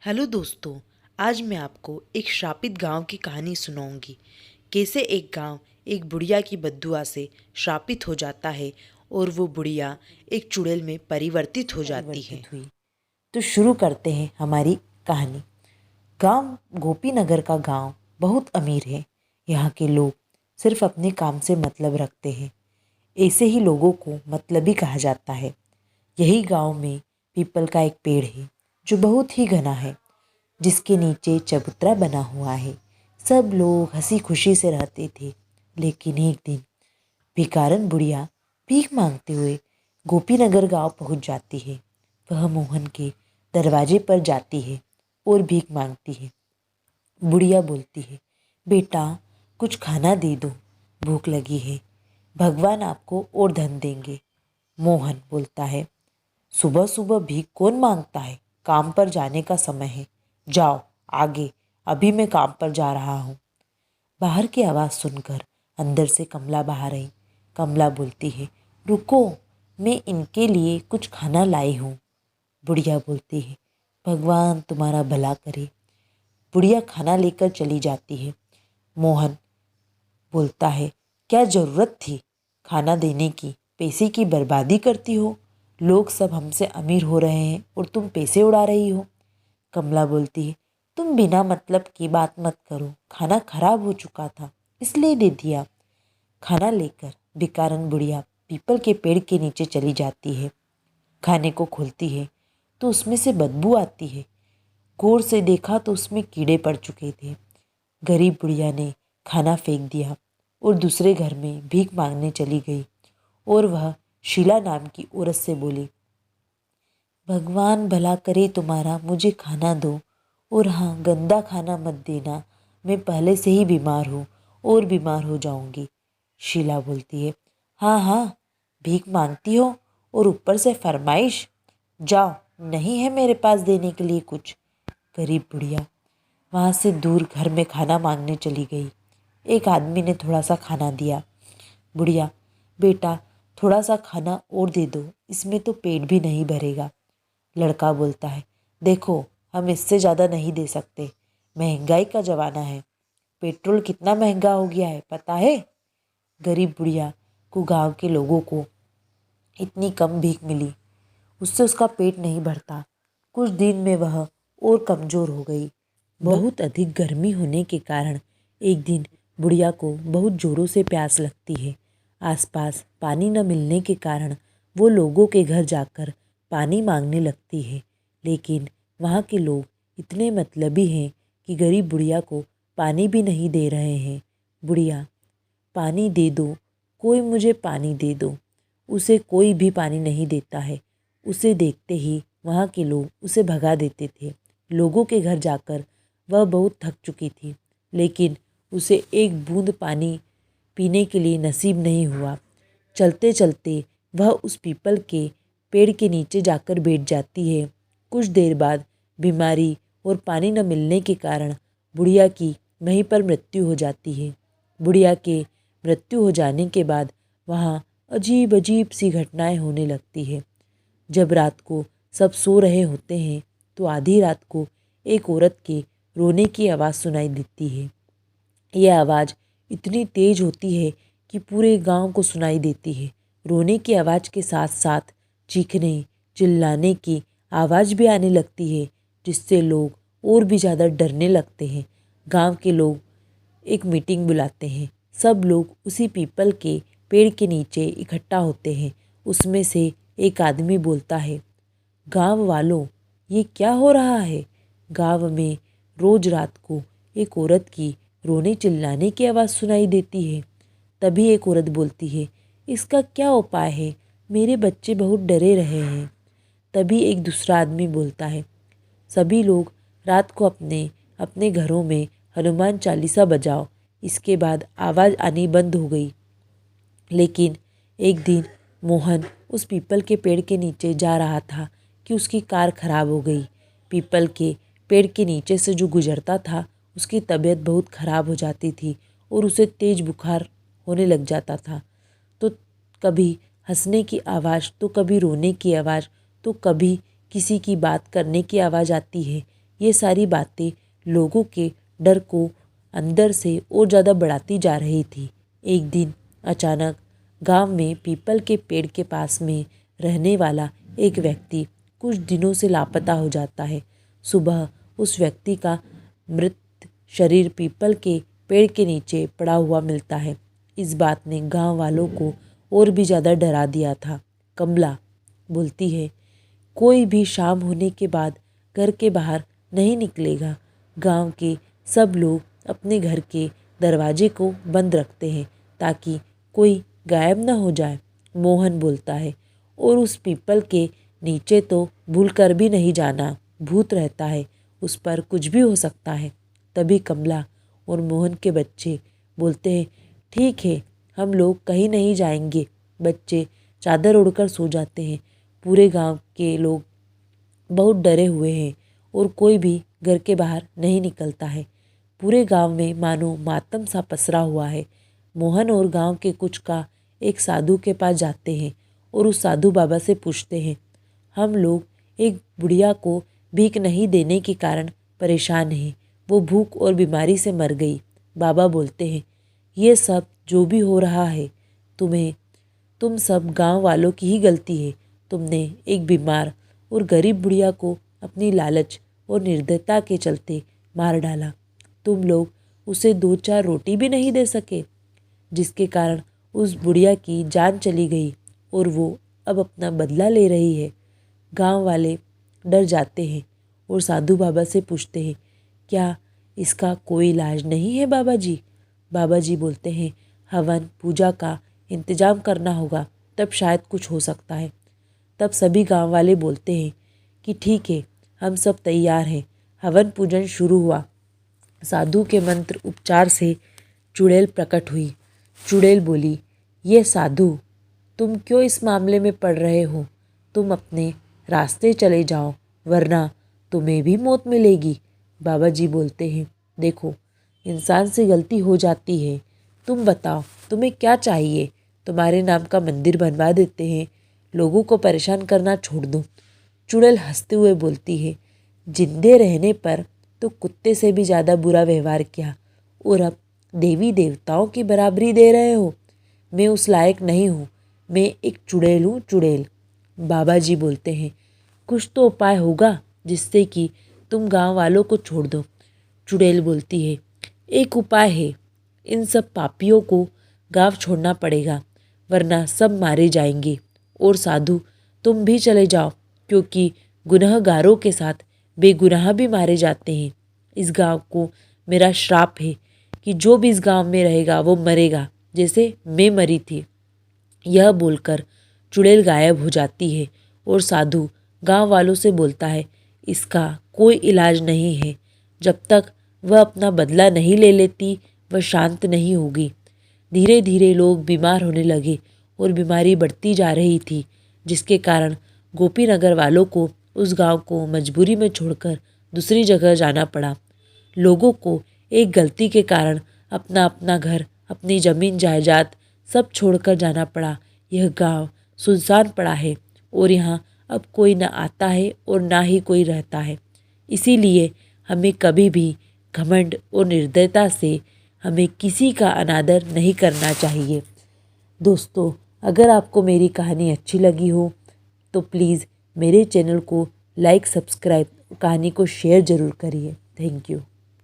Hello दोस्तों। आज मैं आपको एक श्रापित गांव की कहानी सुनाऊंगी। कैसे एक गांव एक बुढ़िया की बद्दुआ से श्रापित हो जाता है और वो बुढ़िया एक चुड़ैल में परिवर्तित हो जाती है। हुई। तो शुरू करते हैं हमारी कहानी। गांव गोपीनगर का गांव बहुत अमीर है। यहाँ के लोग सिर्फ अपने काम से मतलब रखते हैं। ऐसे ही लोगों को मतलबी कहा जाता है। यही गांव में पीपल का एक पेड़ है जो बहुत ही घना है, जिसके नीचे चबूतरा बना हुआ है। सब लोग हंसी खुशी से रहते थे। लेकिन एक दिन भिखारन बुढ़िया भीख मांगते हुए गोपीनगर गांव पहुंच जाती है। वह मोहन के दरवाजे पर जाती है और भीख मांगती है। बुढ़िया बोलती है, बेटा कुछ खाना दे दो, भूख लगी है। भगवान आपको और धन देंगे। मोहन बोलता है, सुबह सुबह भीख कौन मांगता है? काम पर जाने का समय है। जाओ आगे, अभी मैं काम पर जा रहा हूँ। बाहर की आवाज़ सुनकर अंदर से कमला बाहर आई। कमला बोलती है, रुको, मैं इनके लिए कुछ खाना लाई हूँ। बुढ़िया बोलती है, भगवान तुम्हारा भला करे। बुढ़िया खाना लेकर चली जाती है। मोहन बोलता है, क्या ज़रूरत थी खाना देने की? पैसे की बर्बादी करती हो। लोग सब हमसे अमीर हो रहे हैं और तुम पैसे उड़ा रही हो। कमला बोलती है, तुम बिना मतलब की बात मत करो। खाना खराब हो चुका था इसलिए दे दिया। खाना लेकर भिखारन बुढ़िया पीपल के पेड़ के नीचे चली जाती है। खाने को खोलती है तो उसमें से बदबू आती है। गौर से देखा तो उसमें कीड़े पड़ चुके थे। गरीब बुढ़िया ने खाना फेंक दिया और दूसरे घर में भीख मांगने चली गई। और वह शीला नाम की औरत से बोली, भगवान भला करे तुम्हारा, मुझे खाना दो। और हाँ, गंदा खाना मत देना, मैं पहले से ही बीमार हूँ और बीमार हो जाऊंगी। शीला बोलती है, हाँ हाँ, भीख मांगती हो और ऊपर से फरमाइश। जाओ, नहीं है मेरे पास देने के लिए कुछ। गरीब बुढ़िया वहाँ से दूर घर में खाना मांगने चली गई। एक आदमी ने थोड़ा सा खाना दिया। बुढ़िया, बेटा थोड़ा सा खाना और दे दो, इसमें तो पेट भी नहीं भरेगा। लड़का बोलता है, देखो हम इससे ज़्यादा नहीं दे सकते, महंगाई का ज़माना है। पेट्रोल कितना महंगा हो गया है पता है? गरीब बुढ़िया को गांव के लोगों को इतनी कम भीख मिली, उससे उसका पेट नहीं भरता। कुछ दिन में वह और कमज़ोर हो गई। बहुत अधिक गर्मी होने के कारण एक दिन बुढ़िया को बहुत ज़ोरों से प्यास लगती है। आसपास पानी न मिलने के कारण वो लोगों के घर जाकर पानी मांगने लगती है। लेकिन वहाँ के लोग इतने मतलबी हैं कि गरीब बुढ़िया को पानी भी नहीं दे रहे हैं। बुढ़िया, पानी दे दो, कोई मुझे पानी दे दो। उसे कोई भी पानी नहीं देता है। उसे देखते ही वहाँ के लोग उसे भगा देते थे। लोगों के घर जाकर वह बहुत थक चुकी थी, लेकिन उसे एक बूंद पानी पीने के लिए नसीब नहीं हुआ। चलते चलते वह उस पीपल के पेड़ के नीचे जाकर बैठ जाती है। कुछ देर बाद बीमारी और पानी न मिलने के कारण बुढ़िया की वहीं पर मृत्यु हो जाती है। बुढ़िया के मृत्यु हो जाने के बाद वहाँ अजीब अजीब सी घटनाएं होने लगती है। जब रात को सब सो रहे होते हैं तो आधी रात को एक औरत के रोने की आवाज़ सुनाई देती है। यह आवाज़ इतनी तेज होती है कि पूरे गांव को सुनाई देती है। रोने की आवाज़ के साथ साथ चीखने चिल्लाने की आवाज़ भी आने लगती है, जिससे लोग और भी ज़्यादा डरने लगते हैं। गांव के लोग एक मीटिंग बुलाते हैं। सब लोग उसी पीपल के पेड़ के नीचे इकट्ठा होते हैं। उसमें से एक आदमी बोलता है, गांव वालों, ये क्या हो रहा है? गांव में रोज रात को एक औरत की रोने चिल्लाने की आवाज़ सुनाई देती है। तभी एक औरत बोलती है, इसका क्या उपाय है? मेरे बच्चे बहुत डरे रहे हैं। तभी एक दूसरा आदमी बोलता है, सभी लोग रात को अपने अपने घरों में हनुमान चालीसा बजाओ। इसके बाद आवाज़ आनी बंद हो गई। लेकिन एक दिन मोहन उस पीपल के पेड़ के नीचे जा रहा था कि उसकी कार खराब हो गई। पीपल के पेड़ के नीचे से जो गुजरता था उसकी तबीयत बहुत ख़राब हो जाती थी और उसे तेज़ बुखार होने लग जाता था। तो कभी हंसने की आवाज़, तो कभी रोने की आवाज़, तो कभी किसी की बात करने की आवाज़ आती है। ये सारी बातें लोगों के डर को अंदर से और ज़्यादा बढ़ाती जा रही थी। एक दिन अचानक गांव में पीपल के पेड़ के पास में रहने वाला एक व्यक्ति कुछ दिनों से लापता हो जाता है। सुबह उस व्यक्ति का मृत शरीर पीपल के पेड़ के नीचे पड़ा हुआ मिलता है। इस बात ने गांव वालों को और भी ज़्यादा डरा दिया था। कमला बोलती है, कोई भी शाम होने के बाद घर के बाहर नहीं निकलेगा। गांव के सब लोग अपने घर के दरवाजे को बंद रखते हैं ताकि कोई गायब न हो जाए। मोहन बोलता है, और उस पीपल के नीचे तो भूल कर भी नहीं जाना, भूत रहता है, उस पर कुछ भी हो सकता है। तभी कमला और मोहन के बच्चे बोलते हैं, ठीक है, हम लोग कहीं नहीं जाएंगे। बच्चे चादर ओढ़कर सो जाते हैं। पूरे गांव के लोग बहुत डरे हुए हैं और कोई भी घर के बाहर नहीं निकलता है। पूरे गांव में मानो मातम सा पसरा हुआ है। मोहन और गांव के कुछ का एक साधु के पास जाते हैं और उस साधु बाबा से पूछते हैं, हम लोग एक बुढ़िया को भीख नहीं देने के कारण परेशान हैं। वो भूख और बीमारी से मर गई। बाबा बोलते हैं, ये सब जो भी हो रहा है तुम सब गांव वालों की ही गलती है। तुमने एक बीमार और गरीब बुढ़िया को अपनी लालच और निर्दयता के चलते मार डाला। तुम लोग उसे 2-4 रोटी भी नहीं दे सके, जिसके कारण उस बुढ़िया की जान चली गई और वो अब अपना बदला ले रही है। गांव वाले डर जाते हैं और साधु बाबा से पूछते हैं, क्या इसका कोई इलाज नहीं है बाबा जी? बाबा जी बोलते हैं, हवन पूजा का इंतजाम करना होगा, तब शायद कुछ हो सकता है। तब सभी गांव वाले बोलते हैं कि ठीक है, हम सब तैयार हैं। हवन पूजन शुरू हुआ। साधु के मंत्र उपचार से चुड़ैल प्रकट हुई। चुड़ैल बोली, ये साधु, तुम क्यों इस मामले में पड़ रहे हो? तुम अपने रास्ते चले जाओ, वरना तुम्हें भी मौत मिलेगी। बाबा जी बोलते हैं, देखो, इंसान से गलती हो जाती है। तुम बताओ, तुम्हें क्या चाहिए? तुम्हारे नाम का मंदिर बनवा देते हैं। लोगों को परेशान करना छोड़ दो। चुड़ैल हंसते हुए बोलती है, जिंदे रहने पर तो कुत्ते से भी ज़्यादा बुरा व्यवहार किया, और अब देवी देवताओं की बराबरी दे रहे हो। मैं उस लायक नहीं हूँ। मैं एक चुड़ैल हूँ, चुड़ैल। बाबा जी बोलते हैं, कुछ तो उपाय होगा जिससे कि तुम गांव वालों को छोड़ दो। चुड़ैल बोलती है, एक उपाय है। इन सब पापियों को गांव छोड़ना पड़ेगा, वरना सब मारे जाएंगे। और साधु, तुम भी चले जाओ, क्योंकि गुनहगारों के साथ बेगुनाह भी मारे जाते हैं। इस गांव को मेरा श्राप है कि जो भी इस गांव में रहेगा वो मरेगा, जैसे मैं मरी थी। यह बोलकर चुड़ैल गायब हो जाती है और साधु गांव वालों से बोलता है, इसका कोई इलाज नहीं है। जब तक वह अपना बदला नहीं ले लेती, वह शांत नहीं होगी। धीरे धीरे लोग बीमार होने लगे और बीमारी बढ़ती जा रही थी, जिसके कारण गोपीनगर वालों को उस गांव को मजबूरी में छोड़कर दूसरी जगह जाना पड़ा। लोगों को एक गलती के कारण अपना अपना घर, अपनी ज़मीन जायदाद सब छोड़कर जाना पड़ा। यह गांव सुनसान पड़ा है और यहाँ अब कोई न आता है और ना ही कोई रहता है। इसीलिए हमें कभी भी घमंड और निर्दयता से हमें किसी का अनादर नहीं करना चाहिए। दोस्तों, अगर आपको मेरी कहानी अच्छी लगी हो तो प्लीज़ मेरे चैनल को लाइक, सब्सक्राइब, कहानी को शेयर ज़रूर करिए। Thank you.